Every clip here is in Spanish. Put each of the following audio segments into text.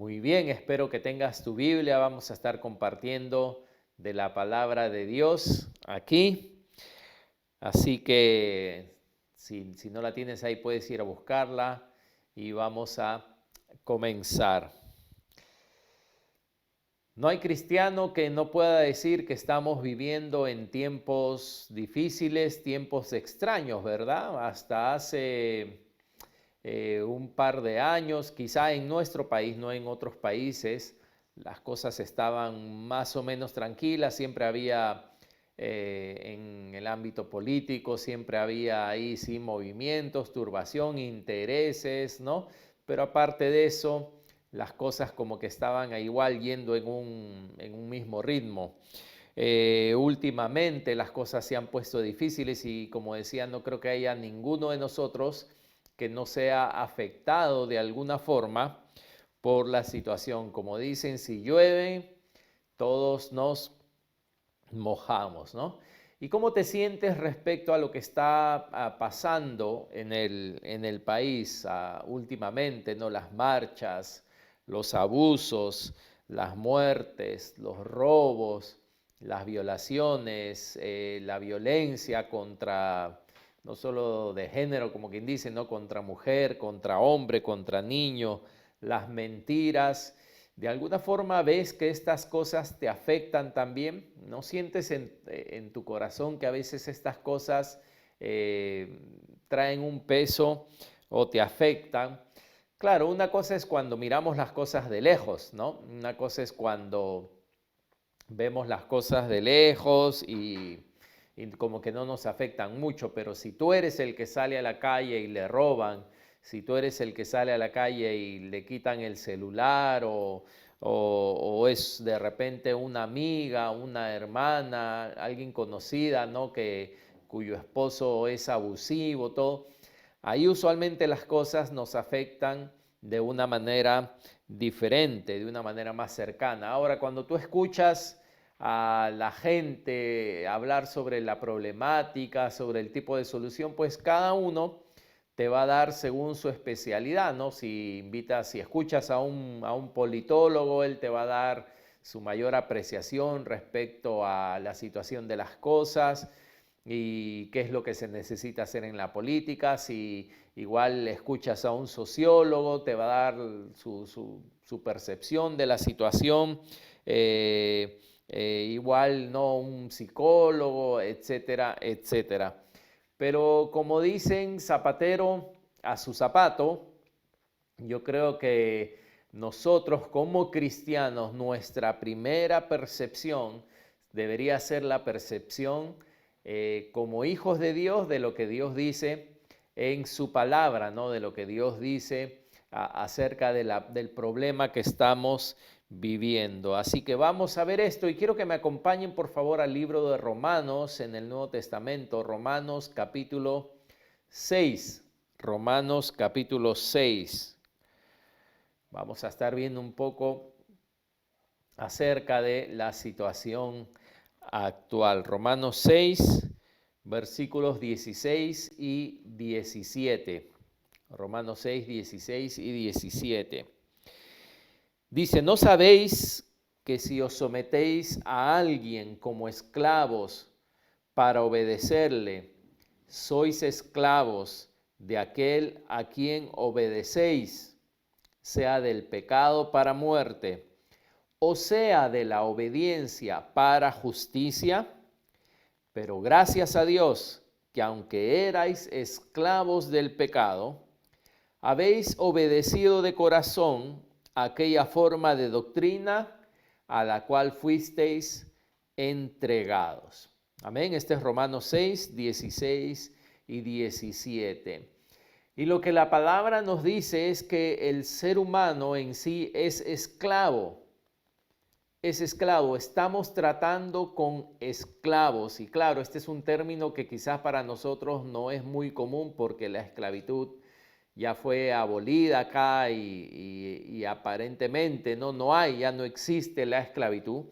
Muy bien, espero que tengas tu Biblia. Vamos a estar compartiendo de la palabra de Dios aquí. Así que si no la tienes ahí, puedes ir a buscarla y vamos a comenzar. No hay cristiano que no pueda decir que estamos viviendo en tiempos difíciles, tiempos extraños, ¿verdad? Hasta hace un par de años, quizá en nuestro país, no en otros países, las cosas estaban más o menos tranquilas, siempre había en el ámbito político, siempre había ahí sí movimientos, turbación, intereses, ¿no? Pero aparte de eso, las cosas como que estaban igual yendo en un mismo ritmo. Últimamente las cosas se han puesto difíciles y como decía, no creo que haya ninguno de nosotros que no sea afectado de alguna forma por la situación. Como dicen, si llueve, todos nos mojamos, ¿no? ¿Y cómo te sientes respecto a lo que está pasando en el país últimamente, ¿no? Las marchas, los abusos, las muertes, los robos, las violaciones, la violencia contra, no solo de género, como quien dice, ¿no? Contra mujer, contra hombre, contra niño, las mentiras. ¿De alguna forma ves que estas cosas te afectan también? ¿No sientes en tu corazón que a veces estas cosas traen un peso o te afectan? Claro, una cosa es cuando miramos las cosas de lejos, ¿no? Una cosa es cuando vemos las cosas de lejos y como que no nos afectan mucho, pero si tú eres el que sale a la calle y le roban, si tú eres el que sale a la calle y le quitan el celular o es de repente una amiga, una hermana, alguien conocida, ¿no? Cuyo esposo es abusivo, todo, ahí usualmente las cosas nos afectan de una manera diferente, de una manera más cercana. Ahora, cuando tú escuchas a la gente hablar sobre la problemática, sobre el tipo de solución, pues cada uno te va a dar según su especialidad, ¿no? Si escuchas a un politólogo, él te va a dar su mayor apreciación respecto a la situación de las cosas y qué es lo que se necesita hacer en la política. Si igual escuchas a un sociólogo, te va a dar su percepción de la situación. Igual no un psicólogo, etcétera, etcétera. Pero como dicen, zapatero a su zapato, yo creo que nosotros como cristianos, nuestra primera percepción debería ser la percepción como hijos de Dios de lo que Dios dice en su palabra, ¿no? De lo que Dios dice acerca del problema que estamos viviendo. Así que vamos a ver esto y quiero que me acompañen por favor al libro de Romanos en el Nuevo Testamento, Romanos capítulo 6. Romanos capítulo 6. Vamos a estar viendo un poco acerca de la situación actual. Romanos 6, versículos 16 y 17. Romanos 6, 16 y 17. Dice, ¿no sabéis que si os sometéis a alguien como esclavos para obedecerle, sois esclavos de aquel a quien obedecéis, sea del pecado para muerte, o sea de la obediencia para justicia? Pero gracias a Dios que aunque erais esclavos del pecado, habéis obedecido de corazón aquella forma de doctrina a la cual fuisteis entregados. Amén. Este es Romanos 6, 16 y 17. Y lo que la palabra nos dice es que el ser humano en sí es esclavo. Es esclavo. Estamos tratando con esclavos. Y claro, este es un término que quizás para nosotros no es muy común porque la esclavitud ya fue abolida acá y aparentemente ya no existe la esclavitud.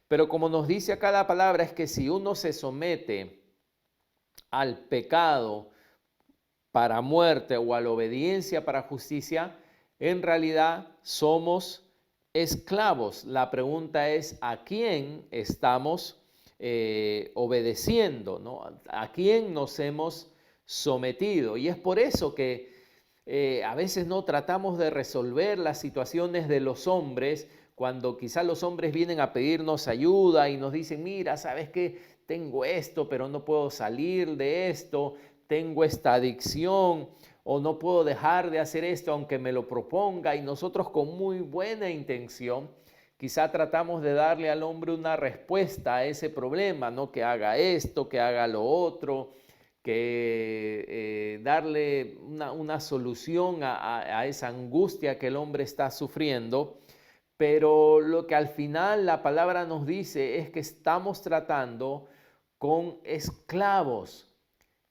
Pero como nos dice acá la palabra, es que si uno se somete al pecado para muerte o a la obediencia para justicia, en realidad somos esclavos. La pregunta es, ¿a quién estamos obedeciendo, ¿no? ¿A quién nos hemos sometido? Y es por eso que a veces no tratamos de resolver las situaciones de los hombres cuando quizás los hombres vienen a pedirnos ayuda y nos dicen, mira, ¿sabes qué? Tengo esto, pero no puedo salir de esto, tengo esta adicción o no puedo dejar de hacer esto aunque me lo proponga, y nosotros con muy buena intención quizá tratamos de darle al hombre una respuesta a ese problema, ¿no? Que haga esto, que haga lo otro, que darle una solución a esa angustia que el hombre está sufriendo. Pero lo que al final la palabra nos dice es que estamos tratando con esclavos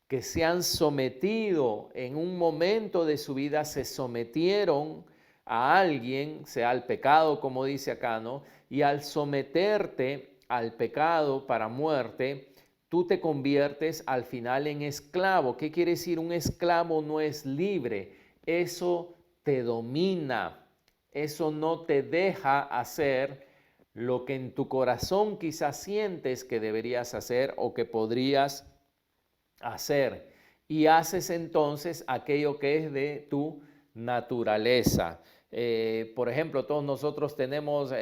que se han sometido en un momento de su vida, se sometieron a alguien, sea al pecado, como dice acá, ¿no? Y al someterte al pecado para muerte, tú te conviertes al final en esclavo. ¿Qué quiere decir? Un esclavo no es libre, eso te domina, eso no te deja hacer lo que en tu corazón quizás sientes que deberías hacer o que podrías hacer, y haces entonces aquello que es de tu naturaleza. Por ejemplo, todos nosotros tenemos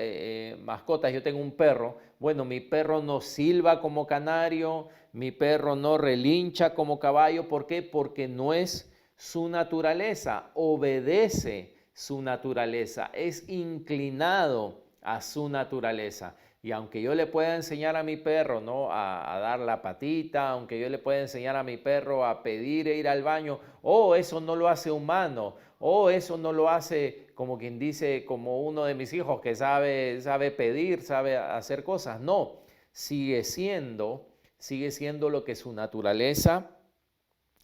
mascotas. Yo tengo un perro. Bueno, mi perro no silba como canario, mi perro no relincha como caballo. ¿Por qué? Porque no es su naturaleza, obedece su naturaleza, es inclinado a su naturaleza. Y aunque yo le pueda enseñar a mi perro, ¿no? a dar la patita, aunque yo le pueda enseñar a mi perro a pedir e ir al baño, eso no lo hace humano, eso no lo hace, como quien dice, como uno de mis hijos que sabe pedir, sabe hacer cosas. No, sigue siendo lo que su naturaleza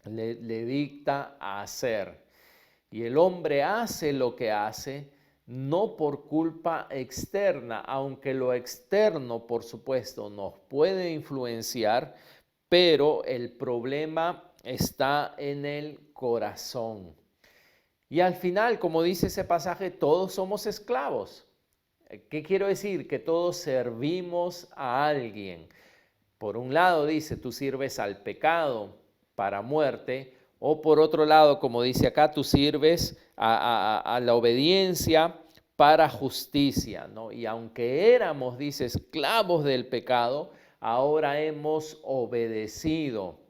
le dicta a hacer. Y el hombre hace lo que hace no por culpa externa, aunque lo externo, por supuesto, nos puede influenciar, pero el problema está en el corazón. Y al final, como dice ese pasaje, todos somos esclavos. ¿Qué quiero decir? Que todos servimos a alguien. Por un lado dice, tú sirves al pecado para muerte, o por otro lado, como dice acá, tú sirves a la obediencia para justicia, ¿no? Y aunque éramos, dice, esclavos del pecado, ahora hemos obedecido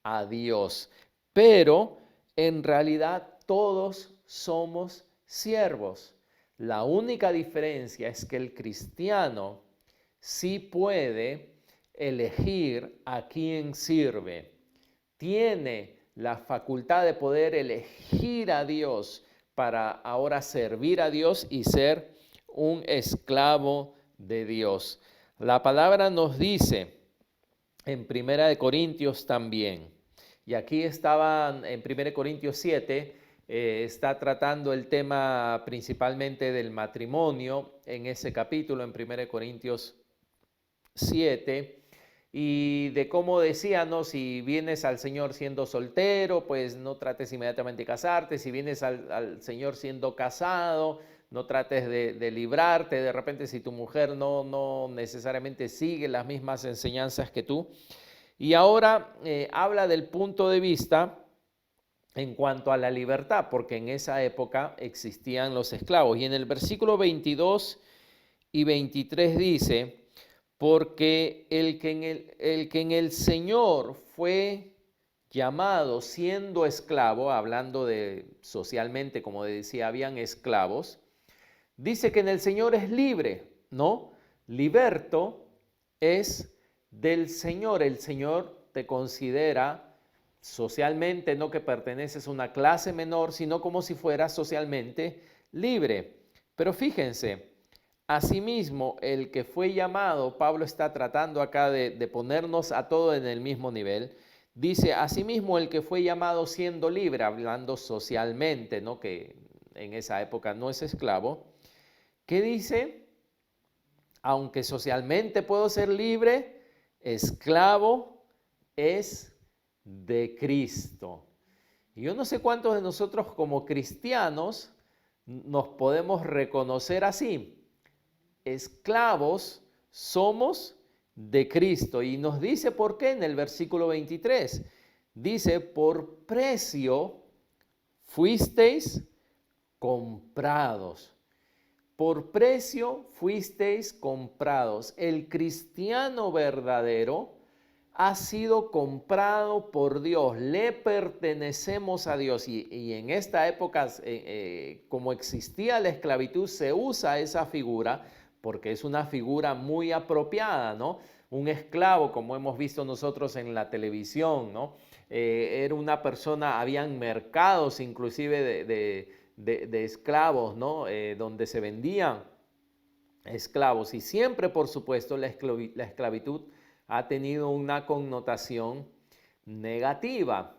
a Dios. Pero en realidad todos somos siervos. La única diferencia es que el cristiano sí puede elegir a quién sirve. Tiene la facultad de poder elegir a Dios para ahora servir a Dios y ser un esclavo de Dios. La palabra nos dice en 1 Corintios también, y aquí estaban en 1 Corintios 7, está tratando el tema principalmente del matrimonio en ese capítulo, en 1 Corintios 7, y de cómo decía, ¿no? Si vienes al Señor siendo soltero, pues no trates inmediatamente de casarte. Si vienes al Señor siendo casado, no trates de librarte. De repente, si tu mujer no necesariamente sigue las mismas enseñanzas que tú. Y ahora habla del punto de vista en cuanto a la libertad, porque en esa época existían los esclavos. Y en el versículo 22 y 23 dice, porque el que en el Señor fue llamado siendo esclavo, hablando de socialmente, como decía, habían esclavos, dice que en el Señor es libre, ¿no? Liberto es del Señor. El Señor te considera socialmente, no que perteneces a una clase menor, sino como si fueras socialmente libre. Pero fíjense, asimismo, el que fue llamado, Pablo está tratando acá de ponernos a todos en el mismo nivel, dice, asimismo el que fue llamado siendo libre, hablando socialmente, ¿no? Que en esa época no es esclavo, ¿qué dice? Aunque socialmente puedo ser libre, esclavo es de Cristo. Y yo no sé cuántos de nosotros como cristianos nos podemos reconocer así. esclavos somos de Cristo. Y nos dice por qué en el versículo 23. Dice, por precio fuisteis comprados. Por precio fuisteis comprados. El cristiano verdadero ha sido comprado por Dios. Le pertenecemos a Dios. Y en esta época, como existía la esclavitud, se usa esa figura porque es una figura muy apropiada, ¿no? Un esclavo, como hemos visto nosotros en la televisión, ¿no? Era una persona, habían mercados inclusive de esclavos, ¿no? Donde se vendían esclavos. Y siempre, por supuesto, la esclavitud ha tenido una connotación negativa.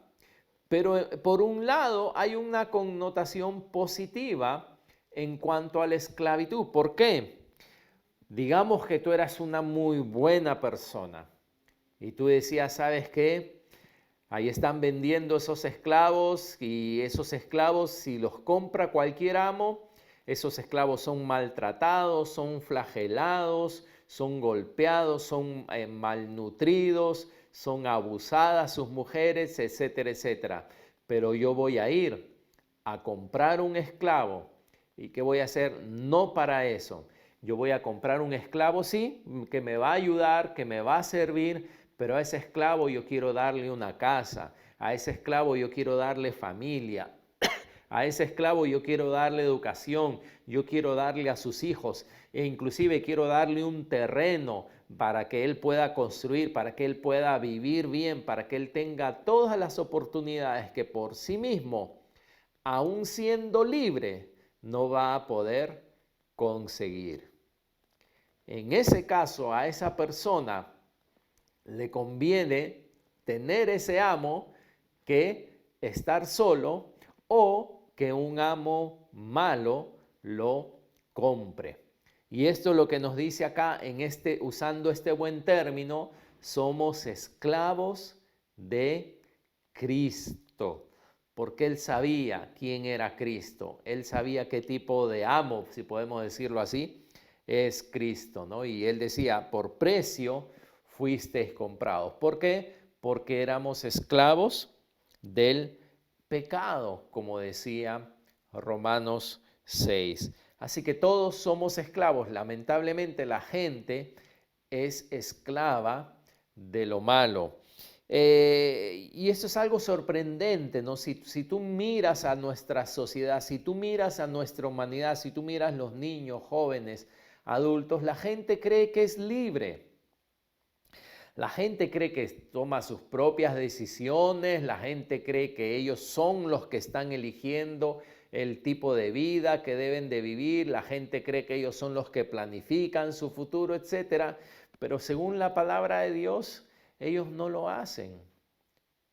Pero por un lado hay una connotación positiva en cuanto a la esclavitud. ¿Por qué? Digamos que tú eras una muy buena persona y tú decías, ¿sabes qué? Ahí están vendiendo esos esclavos y esos esclavos, si los compra cualquier amo, esos esclavos son maltratados, son flagelados, son golpeados, son malnutridos, son abusadas sus mujeres, etcétera, etcétera. Pero yo voy a ir a comprar un esclavo. ¿Y qué voy a hacer? No para eso. Yo voy a comprar un esclavo, sí, que me va a ayudar, que me va a servir, pero a ese esclavo yo quiero darle una casa, a ese esclavo yo quiero darle familia, a ese esclavo yo quiero darle educación, yo quiero darle a sus hijos e inclusive quiero darle un terreno para que él pueda construir, para que él pueda vivir bien, para que él tenga todas las oportunidades que por sí mismo, aun siendo libre, no va a poder conseguir. En ese caso, a esa persona le conviene tener ese amo que estar solo o que un amo malo lo compre. Y esto es lo que nos dice acá usando este buen término, somos esclavos de Cristo. Porque él sabía quién era Cristo, él sabía qué tipo de amo, si podemos decirlo así, es Cristo, ¿no? Y él decía, por precio fuisteis comprados. ¿Por qué? Porque éramos esclavos del pecado, como decía Romanos 6. Así que todos somos esclavos. Lamentablemente la gente es esclava de lo malo. Y eso es algo sorprendente, ¿no? Si tú miras a nuestra sociedad, si tú miras a nuestra humanidad, si tú miras los niños, jóvenes, adultos, la gente cree que es libre. La gente cree que toma sus propias decisiones, la gente cree que ellos son los que están eligiendo el tipo de vida que deben de vivir, la gente cree que ellos son los que planifican su futuro, etc. Pero según la palabra de Dios, ellos no lo hacen.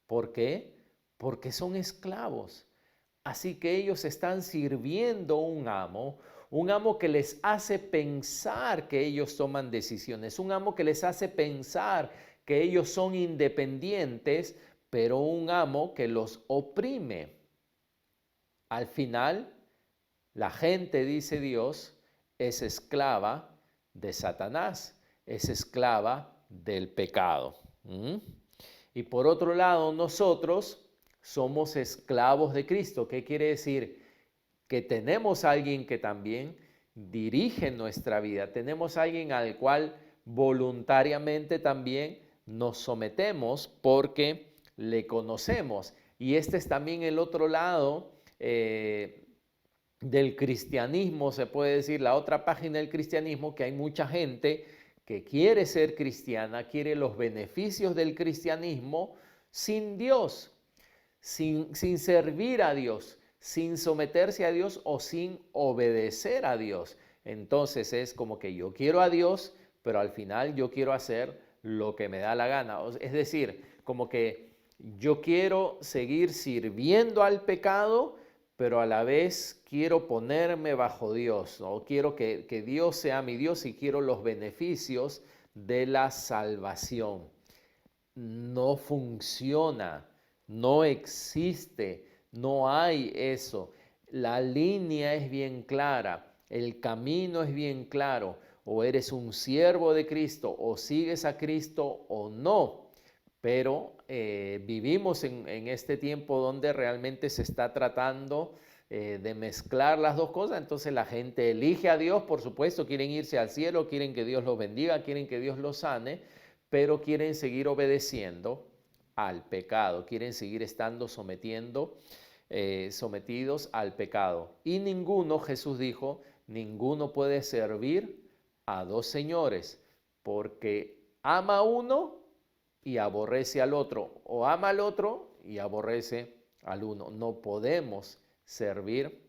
¿Por qué? Porque son esclavos. Así que ellos están sirviendo a un amo que les hace pensar que ellos toman decisiones, un amo que les hace pensar que ellos son independientes, pero un amo que los oprime. Al final, la gente, dice Dios, es esclava de Satanás, es esclava del pecado. Y por otro lado, nosotros somos esclavos de Cristo. ¿Qué quiere decir? Que tenemos a alguien que también dirige nuestra vida. Tenemos a alguien al cual voluntariamente también nos sometemos porque le conocemos. Y este es también el otro lado del cristianismo, se puede decir, la otra página del cristianismo, que hay mucha gente que quiere ser cristiana, quiere los beneficios del cristianismo sin Dios, sin servir a Dios, sin someterse a Dios o sin obedecer a Dios. Entonces es como que yo quiero a Dios, pero al final yo quiero hacer lo que me da la gana. Es decir, como que yo quiero seguir sirviendo al pecado, pero a la vez quiero ponerme bajo Dios, ¿no? Quiero que Dios sea mi Dios y quiero los beneficios de la salvación. No funciona, no existe, no hay eso. La línea es bien clara, el camino es bien claro. o eres un siervo de Cristo, o sigues a Cristo o no. Pero vivimos en este tiempo donde realmente se está tratando de mezclar las dos cosas. Entonces la gente elige a Dios, por supuesto, quieren irse al cielo, quieren que Dios los bendiga, quieren que Dios los sane, pero quieren seguir obedeciendo al pecado, quieren seguir estando sometidos al pecado. Y ninguno, Jesús dijo, ninguno puede servir a dos señores, porque ama a uno y aborrece al otro, o ama al otro y aborrece al uno. No podemos servir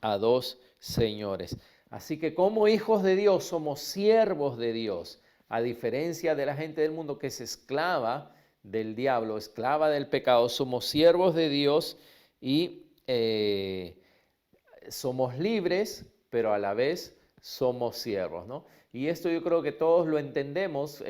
a dos señores. Así que como hijos de Dios somos siervos de Dios, a diferencia de la gente del mundo que es esclava del diablo, esclava del pecado. Somos siervos de Dios y somos libres, pero a la vez somos siervos, ¿no? Y esto yo creo que todos lo entendemos,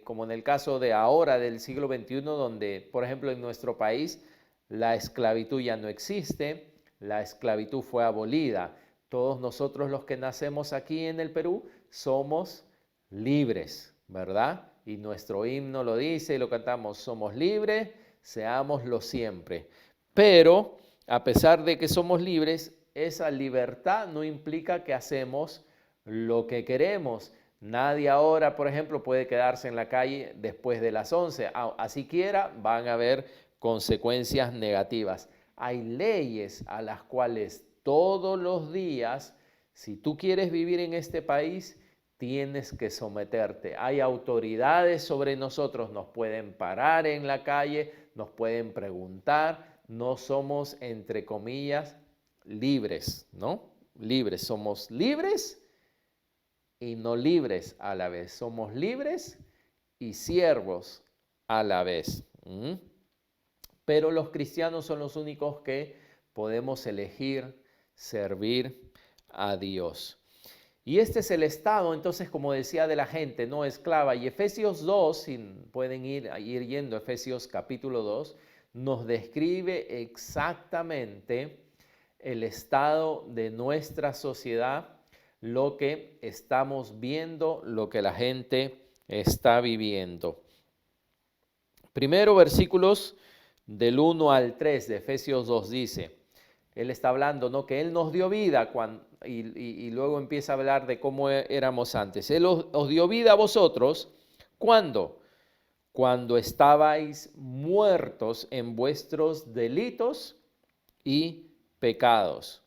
como en el caso de ahora, del siglo XXI, donde, por ejemplo, en nuestro país, la esclavitud ya no existe, la esclavitud fue abolida. Todos nosotros los que nacemos aquí en el Perú somos libres, ¿verdad? Y nuestro himno lo dice y lo cantamos, somos libres, seámoslo siempre. Pero, a pesar de que somos libres, esa libertad no implica que hacemos lo que queremos. Nadie ahora, por ejemplo, puede quedarse en la calle después de las 11. Así quiera, van a haber consecuencias negativas. Hay leyes a las cuales todos los días, si tú quieres vivir en este país, tienes que someterte. Hay autoridades sobre nosotros, nos pueden parar en la calle, nos pueden preguntar. No somos, entre comillas, libres, ¿no? Libres. Somos libres y no libres a la vez. Somos libres y siervos a la vez. Pero los cristianos son los únicos que podemos elegir servir a Dios. Y este es el estado, entonces, como decía, de la gente no esclava. Y Efesios 2, si pueden ir yendo a Efesios capítulo 2, nos describe exactamente el estado de nuestra sociedad, lo que estamos viendo, lo que la gente está viviendo. Primero, versículos del 1 al 3 de Efesios 2 dice, él está hablando, ¿no?, que Él nos dio vida y luego empieza a hablar de cómo éramos antes. Él os dio vida a vosotros, ¿cuándo? Cuando estabais muertos en vuestros delitos y pecados,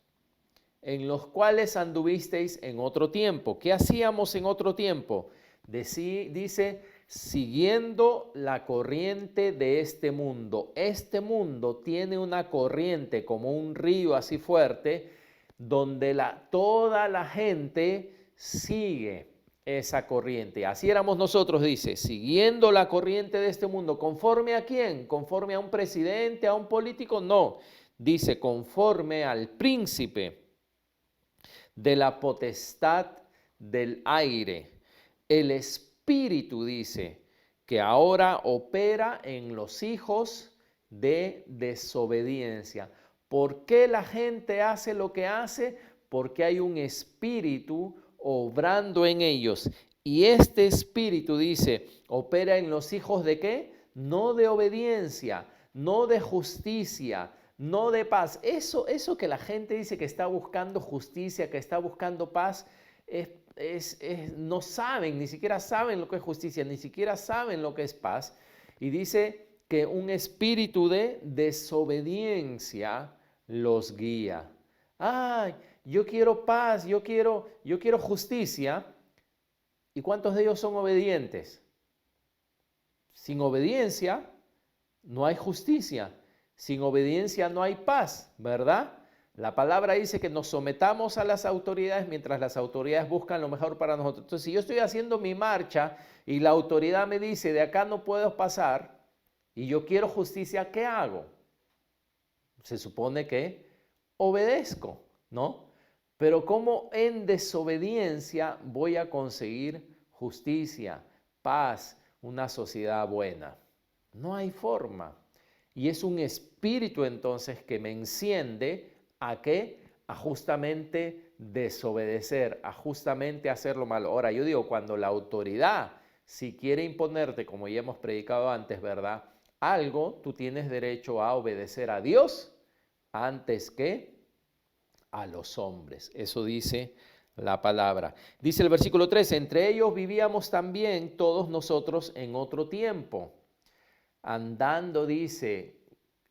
en los cuales anduvisteis en otro tiempo. ¿Qué hacíamos en otro tiempo? Dice, siguiendo la corriente de este mundo. Este mundo tiene una corriente como un río así fuerte, donde toda la gente sigue esa corriente. Así éramos nosotros, dice, siguiendo la corriente de este mundo. ¿Conforme a quién? ¿Conforme a un presidente, a un político? No. Dice, conforme al príncipe de la potestad del aire. El Espíritu, dice, que ahora opera en los hijos de desobediencia. ¿Por qué la gente hace lo que hace? Porque hay un espíritu obrando en ellos. Y este espíritu, dice, opera en los hijos ¿de qué? No de obediencia, no de justicia, no de paz. Eso que la gente dice que está buscando justicia, que está buscando paz, no saben, ni siquiera saben lo que es justicia, ni siquiera saben lo que es paz. Y dice que un espíritu de desobediencia los guía. Ay, yo quiero paz, yo quiero justicia. ¿Y cuántos de ellos son obedientes? Sin obediencia no hay justicia. Sin obediencia no hay paz, ¿verdad? La palabra dice que nos sometamos a las autoridades mientras las autoridades buscan lo mejor para nosotros. Entonces, si yo estoy haciendo mi marcha y la autoridad me dice, de acá no puedo pasar, y yo quiero justicia, ¿qué hago? Se supone que obedezco, ¿no? Pero ¿cómo en desobediencia voy a conseguir justicia, paz, una sociedad buena? No hay forma. Y es un espíritu entonces que me enciende ¿a qué? A justamente desobedecer, a justamente hacer lo malo. Ahora, yo digo, cuando la autoridad, si quiere imponerte, como ya hemos predicado antes, ¿verdad? Algo, tú tienes derecho a obedecer a Dios antes que a los hombres. Eso dice la palabra. Dice el versículo 13, entre ellos vivíamos también todos nosotros en otro tiempo, andando, dice,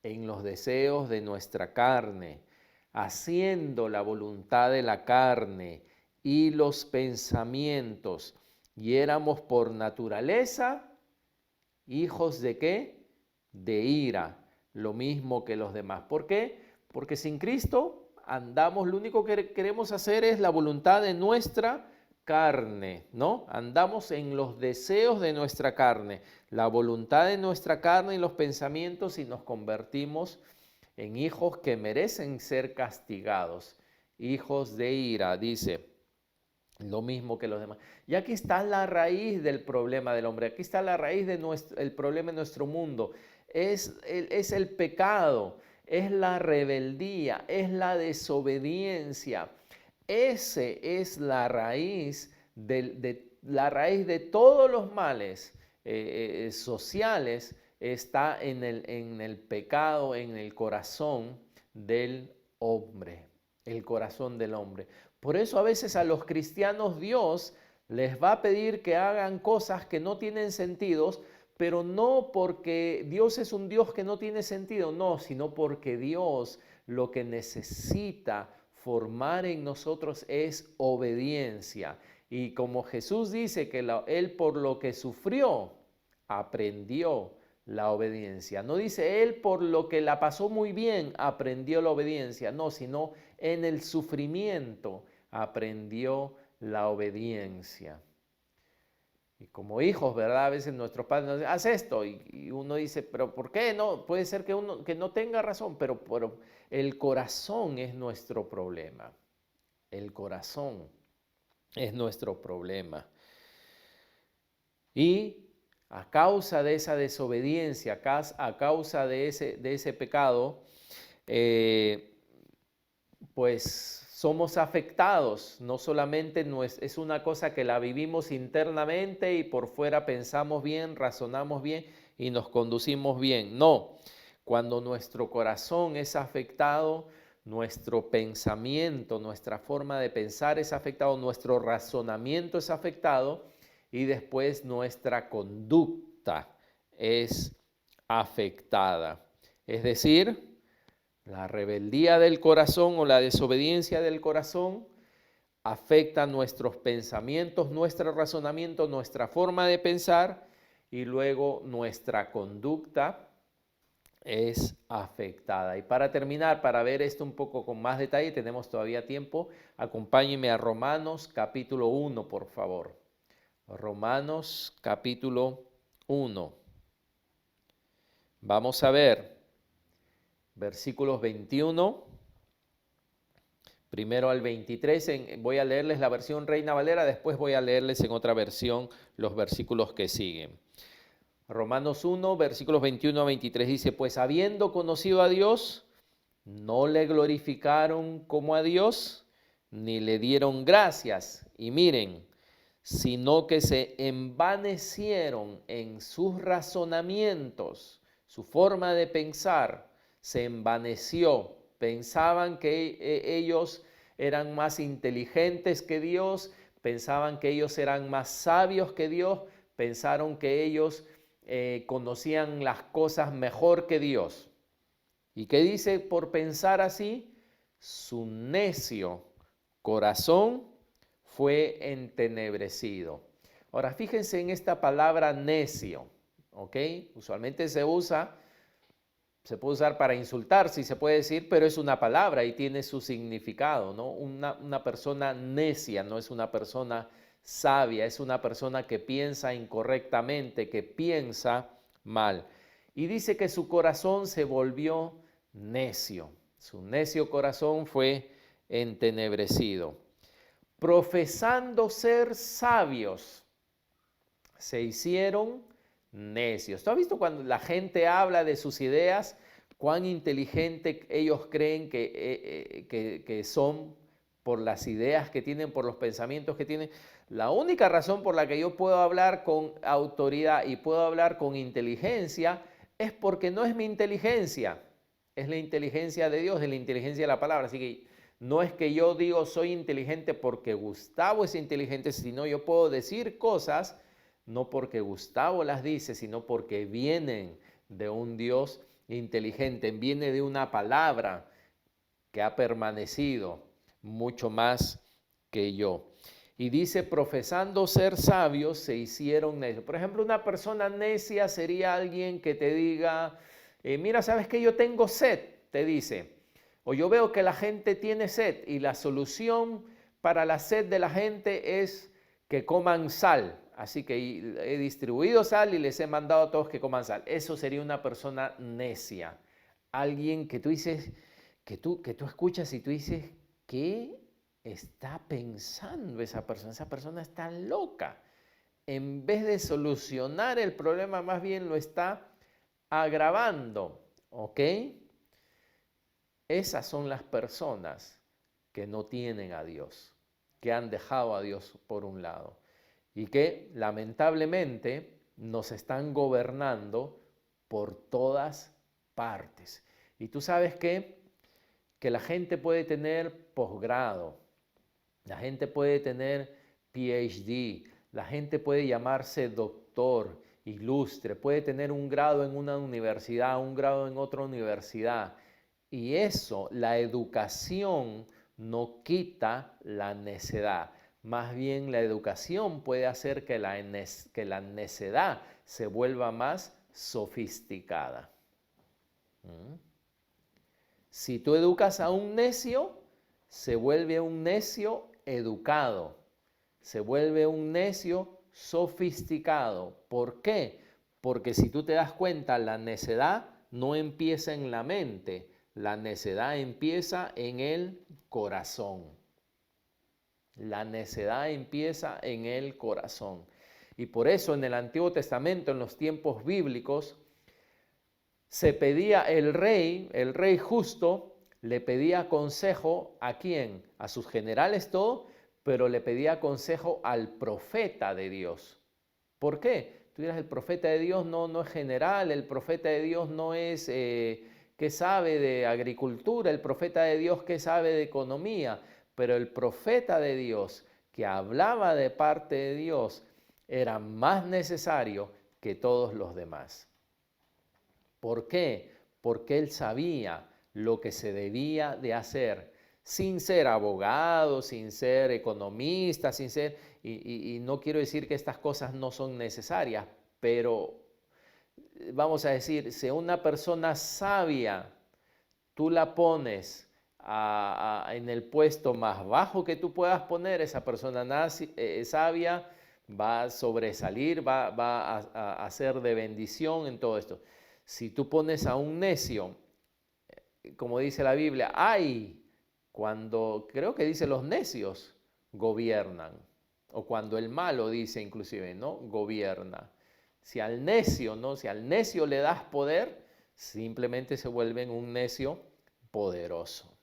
en los deseos de nuestra carne, haciendo la voluntad de la carne y los pensamientos, y éramos por naturaleza hijos de ¿qué? De ira, lo mismo que los demás. ¿Por qué? Porque sin Cristo andamos, lo único que queremos hacer es la voluntad de nuestra carne, ¿no? Andamos en los deseos de nuestra carne, la voluntad de nuestra carne y los pensamientos, y nos convertimos en hijos que merecen ser castigados, hijos de ira, dice, lo mismo que los demás. Y aquí está la raíz del problema del hombre, aquí está la raíz del problema de nuestro mundo, es el pecado, es la rebeldía, es la desobediencia. Ese es la raíz de todos los males sociales, está en el pecado, en el corazón del hombre, el corazón del hombre. Por eso a veces a los cristianos Dios les va a pedir que hagan cosas que no tienen sentido, pero no porque Dios es un Dios que no tiene sentido, no, sino porque Dios lo que necesita formar en nosotros es obediencia. Y como Jesús dice que Él por lo que sufrió, aprendió la obediencia. No dice Él por lo que la pasó muy bien, aprendió la obediencia. No, sino en el sufrimiento aprendió la obediencia. Y como hijos, ¿verdad? A veces nuestros padres nos dicen, haz esto, y uno dice, pero ¿por qué no? Puede ser que no tenga razón, pero el corazón es nuestro problema. El corazón es nuestro problema. Y a causa de esa desobediencia, a causa de ese pecado, pues somos afectados. No solamente es una cosa que la vivimos internamente y por fuera pensamos bien, razonamos bien y nos conducimos bien. No, cuando nuestro corazón es afectado, nuestro pensamiento, nuestra forma de pensar es afectado, nuestro razonamiento es afectado y después nuestra conducta es afectada. Es decir, la rebeldía del corazón o la desobediencia del corazón afecta nuestros pensamientos, nuestro razonamiento, nuestra forma de pensar, y luego nuestra conducta es afectada. Y para terminar, para ver esto un poco con más detalle, tenemos todavía tiempo, acompáñenme a Romanos capítulo 1, por favor. Romanos capítulo 1. Vamos a ver versículos 21, primero al 23, voy a leerles la versión Reina Valera, después voy a leerles en otra versión los versículos que siguen. Romanos 1, versículos 21 a 23 dice, pues habiendo conocido a Dios, no le glorificaron como a Dios, ni le dieron gracias. Y miren, sino que se envanecieron en sus razonamientos, su forma de pensar se envaneció. Pensaban que ellos eran más inteligentes que Dios, pensaban que ellos eran más sabios que Dios, pensaron que ellos conocían las cosas mejor que Dios. ¿Y qué dice por pensar así? Su necio corazón fue entenebrecido. Ahora, fíjense en esta palabra necio, ¿ok? Usualmente se puede usar para insultar, si se puede decir, pero es una palabra y tiene su significado, ¿no? Una persona necia no es una persona sabia, es una persona que piensa incorrectamente, que piensa mal. Y dice que su corazón se volvió necio, su necio corazón fue entenebrecido. Profesando ser sabios, se hicieron necios. ¿Tú has visto cuando la gente habla de sus ideas, cuán inteligente ellos creen que son, por las ideas que tienen, por los pensamientos que tienen. La única razón por la que yo puedo hablar con autoridad y puedo hablar con inteligencia es porque no es mi inteligencia, es la inteligencia de Dios, es la inteligencia de la palabra. Así que no es que yo digo soy inteligente porque Gustavo es inteligente, sino yo puedo decir cosas no porque Gustavo las dice, sino porque vienen de un Dios inteligente, viene de una palabra que ha permanecido mucho más que yo. Y dice, profesando ser sabios, se hicieron necios. Por ejemplo, una persona necia sería alguien que te diga, mira, ¿sabes qué? Yo tengo sed, te dice. O yo veo que la gente tiene sed y la solución para la sed de la gente es que coman sal. Así que he distribuido sal y les he mandado a todos que coman sal. Eso sería una persona necia. Alguien que tú dices, que tú escuchas y tú dices, ¿qué está pensando esa persona? Esa persona está loca. En vez de solucionar el problema, más bien lo está agravando. ¿Ok? Esas son las personas que no tienen a Dios, que han dejado a Dios por un lado y que lamentablemente nos están gobernando por todas partes. Y tú sabes que la gente puede tener posgrado, la gente puede tener PhD, la gente puede llamarse doctor, ilustre, puede tener un grado en una universidad, un grado en otra universidad. Y eso, la educación no quita la necedad. Más bien la educación puede hacer que la necedad se vuelva más sofisticada. Si tú educas a un necio, se vuelve un necio educado, se vuelve un necio sofisticado. ¿Por qué? Porque si tú te das cuenta, la necedad no empieza en la mente, la necedad empieza en el corazón. La necedad empieza en el corazón. Y por eso en el Antiguo Testamento, en los tiempos bíblicos, se pedía el rey justo, le pedía consejo ¿a quién? A sus generales todo, pero le pedía consejo al profeta de Dios. ¿Por qué? Tú dirás, el profeta de Dios no es general, el profeta de Dios no es que sabe de agricultura, el profeta de Dios que sabe de economía, pero el profeta de Dios que hablaba de parte de Dios era más necesario que todos los demás. ¿Por qué? Porque él sabía lo que se debía de hacer, sin ser abogado, sin ser economista, sin ser, y no quiero decir que estas cosas no son necesarias, pero vamos a decir, si una persona sabia, tú la pones en el puesto más bajo que tú puedas poner, esa persona sabia va a sobresalir, va a ser de bendición en todo esto. Si tú pones a un necio, como dice la Biblia, ay, cuando, creo que dice los necios gobiernan, o cuando el malo dice inclusive, ¿no? Gobierna. Si al necio, ¿no? Si al necio le das poder, simplemente se vuelve un necio poderoso.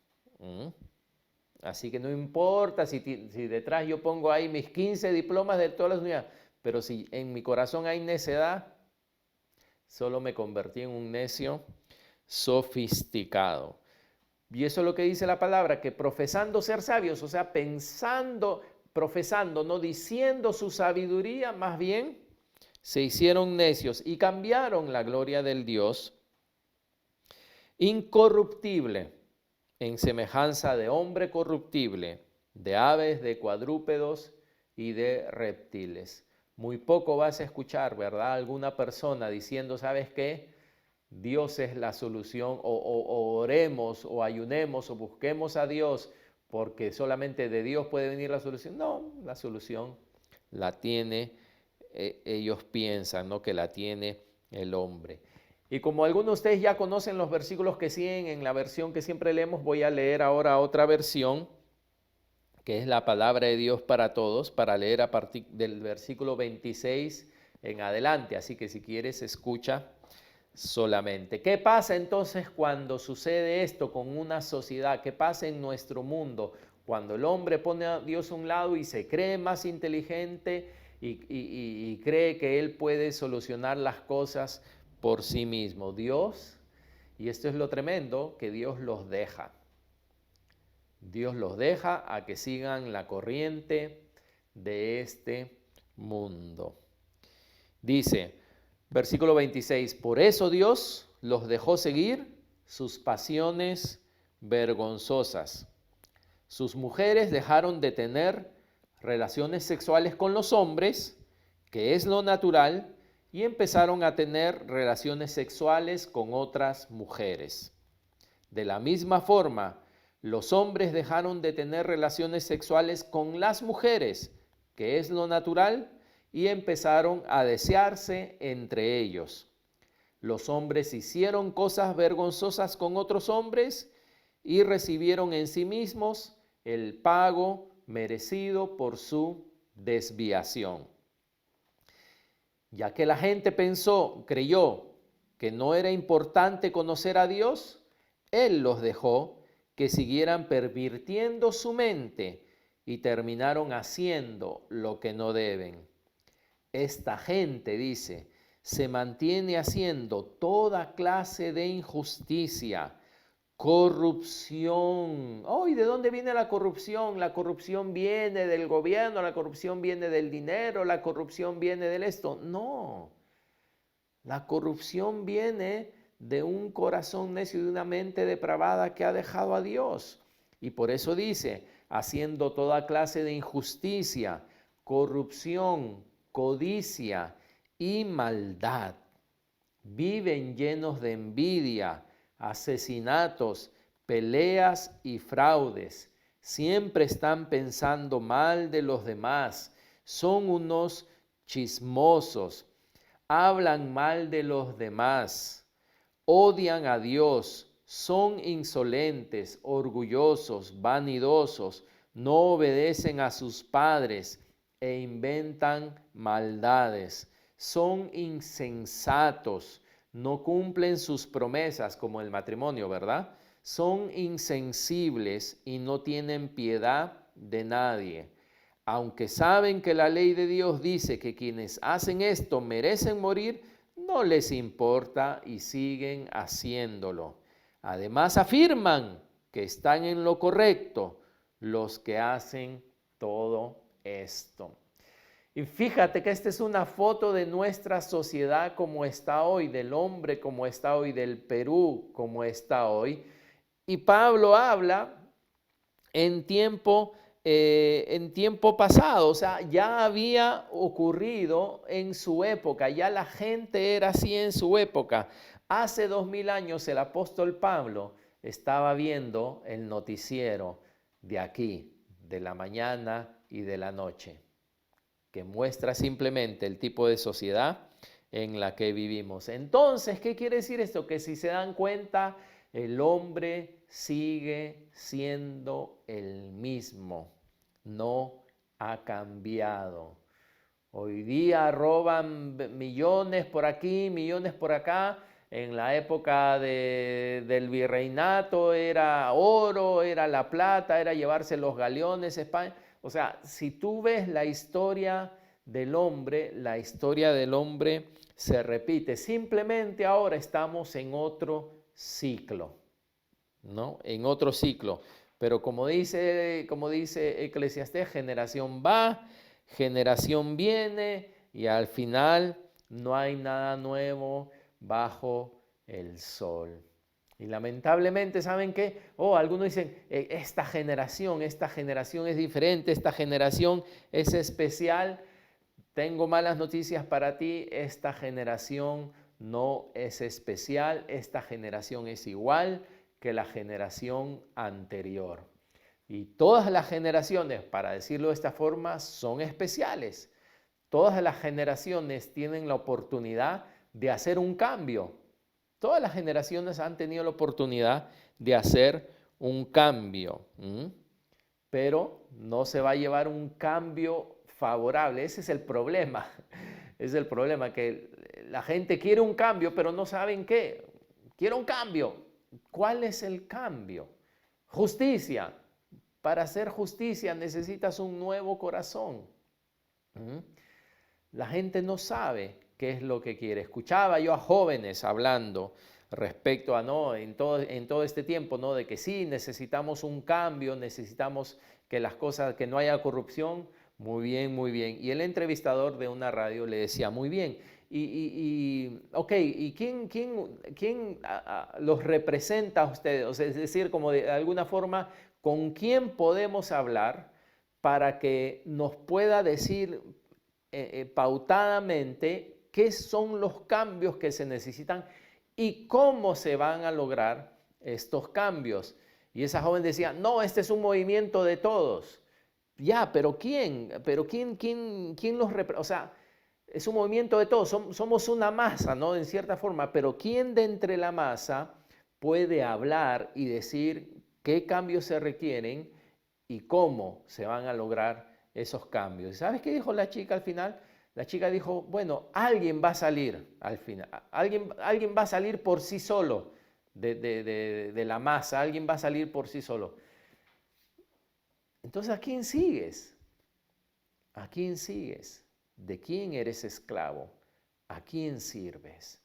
Así que no importa si detrás yo pongo ahí mis 15 diplomas de todas las unidades, pero si en mi corazón hay necedad, solo me convertí en un necio sofisticado. Y eso es lo que dice la palabra, que profesando ser sabios, o sea, pensando, profesando, no diciendo su sabiduría, más bien se hicieron necios y cambiaron la gloria del Dios incorruptible en semejanza de hombre corruptible, de aves, de cuadrúpedos y de reptiles. Muy poco vas a escuchar, ¿verdad? Alguna persona diciendo, ¿sabes qué? Dios es la solución, o oremos, o ayunemos, o busquemos a Dios, porque solamente de Dios puede venir la solución. No, la solución la tiene, ellos piensan, ¿no? Que la tiene el hombre. Y como algunos de ustedes ya conocen los versículos que siguen en la versión que siempre leemos, voy a leer ahora otra versión, que es la palabra de Dios para todos, para leer a partir del versículo 26 en adelante. Así que si quieres, escucha solamente. ¿Qué pasa entonces cuando sucede esto con una sociedad? ¿Qué pasa en nuestro mundo Cuando el hombre pone a Dios a un lado y se cree más inteligente y cree que él puede solucionar las cosas por sí mismo. Dios, y esto es lo tremendo, que Dios los deja. Dios los deja a que sigan la corriente de este mundo. Dice, versículo 26, por eso Dios los dejó seguir sus pasiones vergonzosas. Sus mujeres dejaron de tener relaciones sexuales con los hombres, que es lo natural, y empezaron a tener relaciones sexuales con otras mujeres. De la misma forma, los hombres dejaron de tener relaciones sexuales con las mujeres, que es lo natural, y empezaron a desearse entre ellos. Los hombres hicieron cosas vergonzosas con otros hombres y recibieron en sí mismos el pago merecido por su desviación. Ya que la gente creyó que no era importante conocer a Dios, Él los dejó que siguieran pervirtiendo su mente y terminaron haciendo lo que no deben. Esta gente, dice, se mantiene haciendo toda clase de injusticia, corrupción. ¿Y de dónde viene la corrupción? La corrupción viene del gobierno, la corrupción viene del dinero, la corrupción viene del esto. No, la corrupción viene de un corazón necio y de una mente depravada que ha dejado a Dios. Y por eso dice, haciendo toda clase de injusticia, corrupción, codicia y maldad. Viven llenos de envidia, asesinatos, peleas y fraudes. Siempre están pensando mal de los demás. Son unos chismosos. Hablan mal de los demás. Odian a Dios. Son insolentes, orgullosos, vanidosos. No obedecen a sus padres e inventan maldades. Son insensatos, no cumplen sus promesas como el matrimonio, ¿verdad? Son insensibles y no tienen piedad de nadie. Aunque saben que la ley de Dios dice que quienes hacen esto merecen morir, no les importa y siguen haciéndolo. Además afirman que están en lo correcto los que hacen todo esto. Y fíjate que esta es una foto de nuestra sociedad como está hoy, del hombre como está hoy, del Perú como está hoy. Y Pablo habla en tiempo pasado, o sea, ya había ocurrido en su época, ya la gente era así en su época. Hace 2000 años el apóstol Pablo estaba viendo el noticiero de aquí, de la mañana y de la noche, que muestra simplemente el tipo de sociedad en la que vivimos. Entonces, ¿qué quiere decir esto? Que si se dan cuenta, el hombre sigue siendo el mismo, no ha cambiado. Hoy día roban millones por aquí, millones por acá. En la época del virreinato era oro, era la plata, era llevarse los galeones, España. O sea, si tú ves la historia del hombre se repite. Simplemente ahora estamos en otro ciclo, ¿no? En otro ciclo. Pero como dice Eclesiastés, generación va, generación viene y al final no hay nada nuevo bajo el sol. Y lamentablemente, ¿saben qué? Algunos dicen, esta generación es diferente, esta generación es especial. Tengo malas noticias para ti, esta generación no es especial, esta generación es igual que la generación anterior. Y todas las generaciones, para decirlo de esta forma, son especiales. Todas las generaciones tienen la oportunidad de hacer un cambio. Todas las generaciones han tenido la oportunidad de hacer un cambio, pero no se va a llevar un cambio favorable. Ese es el problema. Es el problema, que la gente quiere un cambio, pero no saben qué. Quiero un cambio. ¿Cuál es el cambio? Justicia. para hacer justicia necesitas un nuevo corazón. ¿Mm? La gente no sabe qué es lo que quiere. Escuchaba yo a jóvenes hablando respecto a, ¿no? En todo este tiempo, ¿no? De que sí, necesitamos un cambio, necesitamos que las cosas, que no haya corrupción. Muy bien, muy bien. Y el entrevistador de una radio le decía, muy bien. Ok, ¿y quién los representa a ustedes? O sea, es decir, como de alguna forma, ¿con quién podemos hablar para que nos pueda decir pautadamente qué son los cambios que se necesitan y cómo se van a lograr estos cambios? Y esa joven decía, no, este es un movimiento de todos. Ya, pero ¿quién? ¿Quién los representa? O sea, es un movimiento de todos, somos una masa, ¿no? En cierta forma, pero ¿quién de entre la masa puede hablar y decir qué cambios se requieren y cómo se van a lograr esos cambios? ¿Sabes qué dijo la chica al final? La chica dijo, bueno, alguien va a salir al final, alguien va a salir por sí solo de la masa, alguien va a salir por sí solo. Entonces, ¿a quién sigues? ¿A quién sigues? ¿De quién eres esclavo? ¿A quién sirves?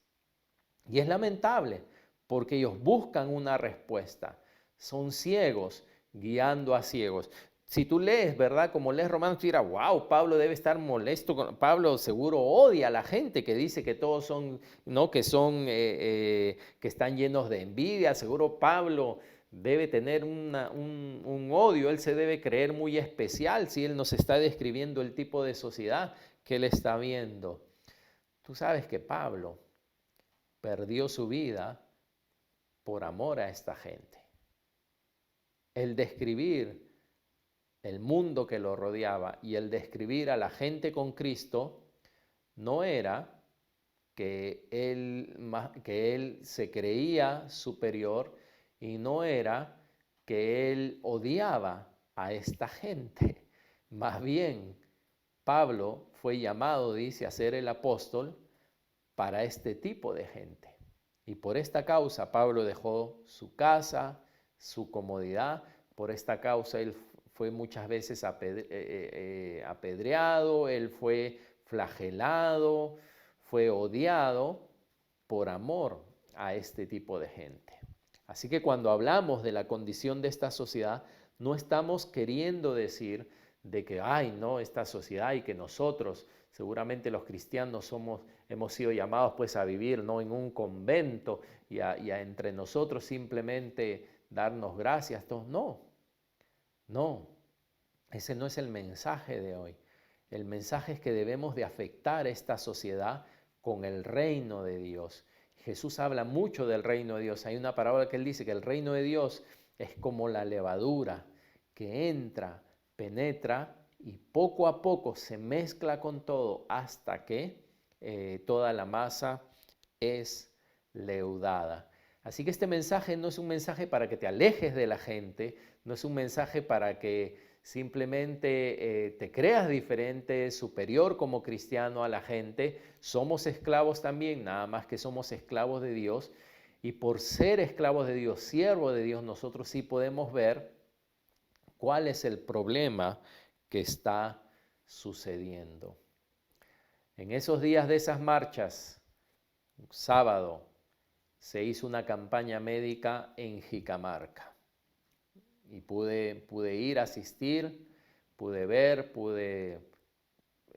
Y es lamentable porque ellos buscan una respuesta. Son ciegos guiando a ciegos. Si tú lees, ¿verdad? Como lees Romanos, tú dirás, wow, Pablo debe estar molesto. Pablo seguro odia a la gente que dice que todos son, ¿no? Que están llenos de envidia. Seguro Pablo debe tener un odio. Él se debe creer muy especial si él nos está describiendo el tipo de sociedad que él está viendo. Tú sabes que Pablo perdió su vida por amor a esta gente. El describir el mundo que lo rodeaba y el describir a la gente con Cristo no era que él se creía superior y no era que él odiaba a esta gente. Más bien, Pablo fue llamado, dice, a ser el apóstol para este tipo de gente. Y por esta causa Pablo dejó su casa, su comodidad. Por esta causa él fue muchas veces apedreado, él fue flagelado, fue odiado por amor a este tipo de gente. Así que cuando hablamos de la condición de esta sociedad, no estamos queriendo decir de que, ay, no, esta sociedad y que nosotros, seguramente los cristianos hemos sido llamados pues a vivir no en un convento y a entre nosotros simplemente darnos gracias. No, no, ese no es el mensaje de hoy. El mensaje es que debemos de afectar esta sociedad con el reino de Dios. Jesús habla mucho del reino de Dios. Hay una parábola que él dice que el reino de Dios es como la levadura que entra, penetra y poco a poco se mezcla con todo hasta que toda la masa es leudada. Así que este mensaje no es un mensaje para que te alejes de la gente, no es un mensaje para que simplemente te creas diferente, superior como cristiano a la gente. Somos esclavos también, nada más que somos esclavos de Dios. Y por ser esclavos de Dios, siervos de Dios, nosotros sí podemos ver cuál es el problema que está sucediendo. En esos días de esas marchas, sábado, se hizo una campaña médica en Jicamarca. Y pude ir a asistir, pude ver, pude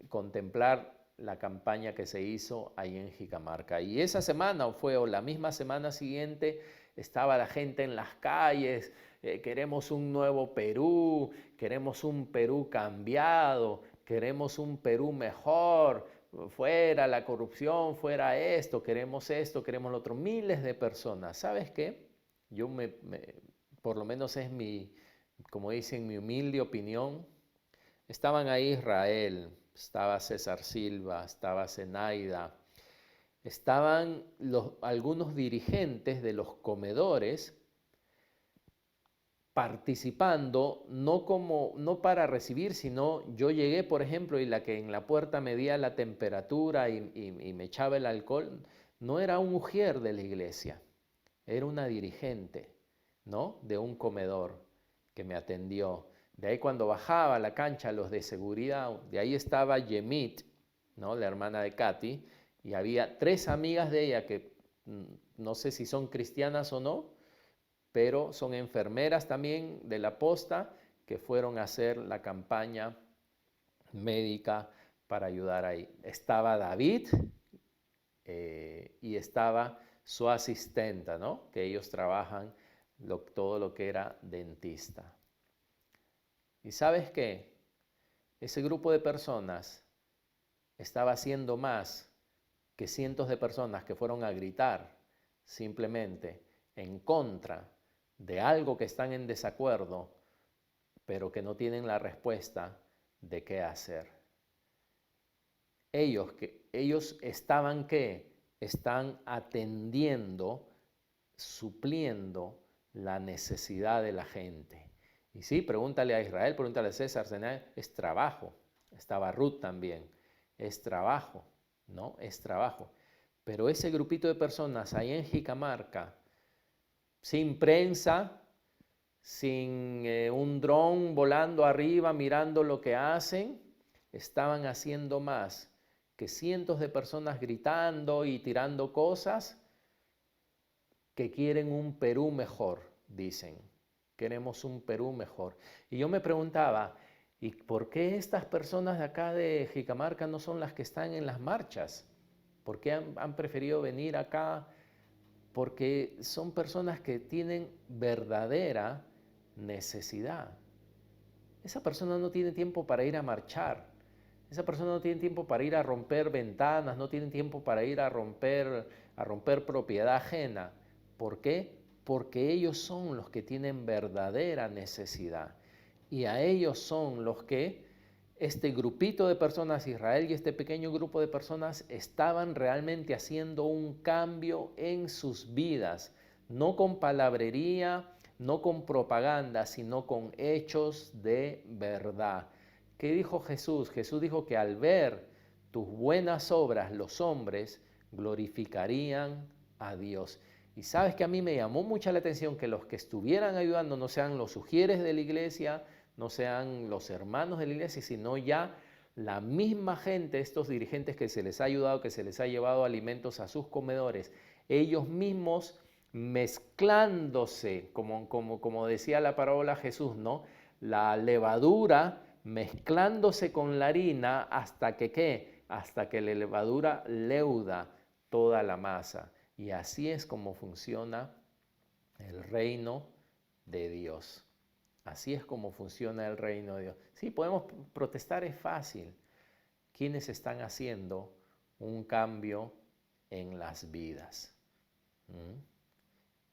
contemplar la campaña que se hizo ahí en Jicamarca. Y esa semana o la misma semana siguiente estaba la gente en las calles, queremos un nuevo Perú, queremos un Perú cambiado, queremos un Perú mejor, fuera la corrupción, fuera esto, queremos lo otro. Miles de personas. ¿Sabes qué? Por lo menos es como dicen, mi humilde opinión. Estaban ahí Israel, estaba César Silva, estaba Zenaida, estaban algunos dirigentes de los comedores participando, no para recibir, sino yo llegué, por ejemplo, y la que en la puerta medía la temperatura y me echaba el alcohol, no era un ujier de la iglesia, era una dirigente, ¿no? De un comedor que me atendió. De ahí cuando bajaba a la cancha los de seguridad, de ahí estaba Yemit, ¿no? La hermana de Katy, y había 3 amigas de ella que no sé si son cristianas o no, pero son enfermeras también de la posta que fueron a hacer la campaña médica para ayudar ahí. Estaba David y estaba su asistenta, ¿no? Que ellos trabajan todo lo que era dentista. ¿Y sabes qué? Ese grupo de personas estaba haciendo más que cientos de personas que fueron a gritar simplemente en contra de algo que están en desacuerdo, pero que no tienen la respuesta de qué hacer. Ellos estaban ¿qué? Están atendiendo, supliendo la necesidad de la gente. Y sí, pregúntale a Israel, pregúntale a César, es trabajo. Estaba Ruth también, es trabajo, ¿no? Es trabajo. Pero ese grupito de personas ahí en Jicamarca, sin prensa, sin un dron volando arriba mirando lo que hacen, estaban haciendo más que cientos de personas gritando y tirando cosas que quieren un Perú mejor, dicen. Queremos un Perú mejor. Y yo me preguntaba, ¿y por qué estas personas de acá de Jicamarca no son las que están en las marchas? ¿Por qué han preferido venir acá? Porque son personas que tienen verdadera necesidad. Esa persona no tiene tiempo para ir a marchar. Esa persona no tiene tiempo para ir a romper ventanas, no tiene tiempo para ir a romper propiedad ajena. ¿Por qué? Porque ellos son los que tienen verdadera necesidad. Y a ellos son los que este grupito de personas, Israel y este pequeño grupo de personas, estaban realmente haciendo un cambio en sus vidas. No con palabrería, no con propaganda, sino con hechos de verdad. ¿Qué dijo Jesús? Jesús dijo que al ver tus buenas obras los hombres glorificarían a Dios. Y sabes que a mí me llamó mucha la atención que los que estuvieran ayudando no sean los sugieres de la iglesia, no sean los hermanos de la iglesia, sino ya la misma gente, estos dirigentes que se les ha ayudado, que se les ha llevado alimentos a sus comedores, ellos mismos mezclándose, como decía la parábola Jesús, ¿no? La levadura mezclándose con la harina hasta que ¿qué? Hasta que la levadura leuda toda la masa. Y así es como funciona el reino de Dios. Así es como funciona el reino de Dios. Sí, podemos protestar, es fácil. ¿Quiénes están haciendo un cambio en las vidas?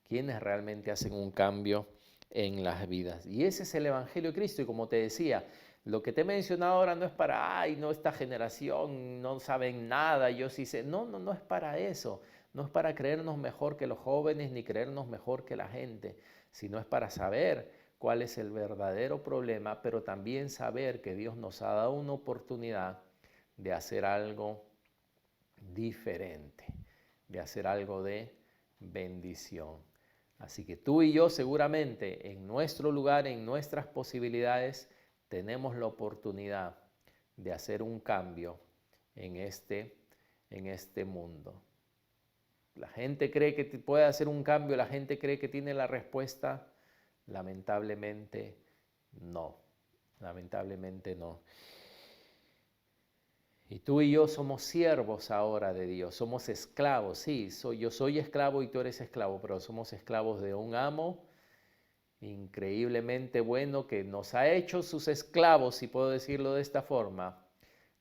¿Quiénes realmente hacen un cambio en las vidas? Y ese es el Evangelio de Cristo. Y como te decía, lo que te he mencionado ahora no es para, ay, no, esta generación no saben nada, yo sí sé. No, no, no es para eso. No es para creernos mejor que los jóvenes ni creernos mejor que la gente, sino es para saber cuál es el verdadero problema, pero también saber que Dios nos ha dado una oportunidad de hacer algo diferente, de hacer algo de bendición. Así que tú y yo seguramente en nuestro lugar, en nuestras posibilidades, tenemos la oportunidad de hacer un cambio en este mundo. La gente cree que puede hacer un cambio, la gente cree que tiene la respuesta. Lamentablemente no, lamentablemente no. Y tú y yo somos siervos ahora de Dios, somos esclavos, sí, yo soy esclavo y tú eres esclavo, pero somos esclavos de un amo increíblemente bueno que nos ha hecho sus esclavos, si puedo decirlo de esta forma,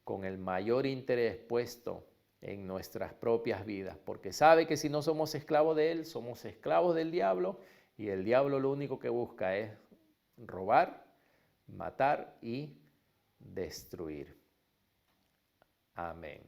con el mayor interés puesto en nuestras propias vidas, porque sabe que si no somos esclavos de Él, somos esclavos del diablo, y el diablo lo único que busca es robar, matar y destruir. Amén.